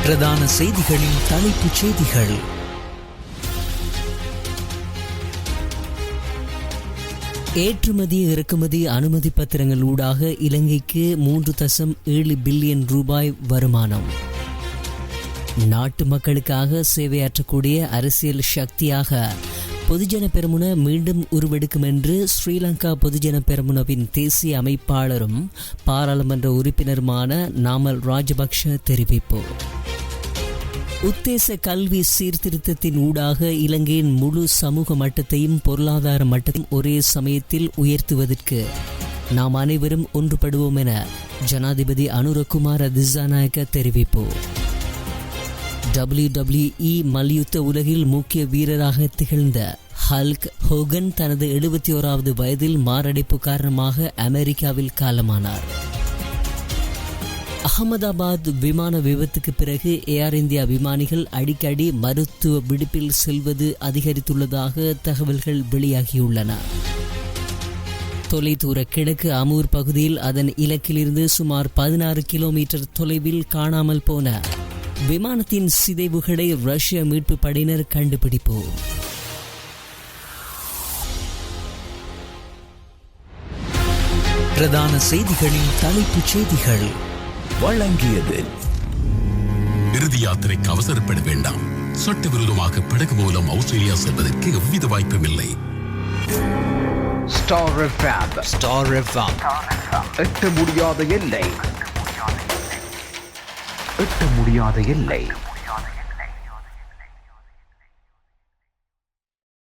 பிரதான செய்திகளின் தலைப்புச் செய்திகள். ஏற்றுமதி இறக்குமதி அனுமதி பத்திரங்கள் ஊடாக இலங்கைக்கு 3.7 பில்லியன் ரூபாய் வருமானம். நாட்டு மக்களுக்காக சேவையாற்றக்கூடிய அரசியல் சக்தியாக பொதுஜன பெரமுன மீண்டும் உருவெடுக்கும் என்று ஸ்ரீலங்கா பொதுஜன பெரமுனவின் தேசிய அமைப்பாளரும் பாராளுமன்ற உறுப்பினருமான நாமல் ராஜபக்ஷ தெரிவிப்பு. உத்தேச கல்வி சீர்திருத்தத்தின் ஊடாக இலங்கையின் முழு சமூக மட்டத்தையும் பொருளாதார மட்டத்தையும் ஒரே சமயத்தில் உயர்த்துவதற்கு நாம் அனைவரும் ஒன்றுபடுவோம் என ஜனாதிபதி அனுரகுமார திசாநாயக்க தெரிவிப்பு. WWE மல்யுத்த உலகில் முக்கிய வீரராக திகழ்ந்த ஹல்க் ஹோகன் தனது 71வது வயதில் மாரடைப்பு காரணமாக அமெரிக்காவில் காலமானார். அகமதாபாத் விமான விபத்துக்கு பிறகு ஏர் இந்தியா விமானிகள் அடிக்கடி மருத்துவ விடுப்பில் செல்வது அதிகரித்துள்ளதாக தகவல்கள் வெளியாகியுள்ளன. தொலைதூர கிழக்கு அமூர் பகுதியில் அதன் இலக்கிலிருந்து சுமார் 16 கிலோமீட்டர் தொலைவில் காணாமல் போன விமானத்தின் சிதைவுகளை ரஷ்ய மீட்பு படையினர் கண்டுபிடிப்பு. பிரதான செய்திகளின் தலைப்புச் செய்திகள் வழங்கியது. இறுதி யாத்திரைக்கு அவசரப்பட வேண்டாம். சட்டவிரோதமாக படகு மூலம் ஆஸ்திரேலியா செல்வதற்கு எவ்வித வாய்ப்பும் இல்லை. ஸ்டார் எஃப்எம் எட்ட முடியாத எல்லை.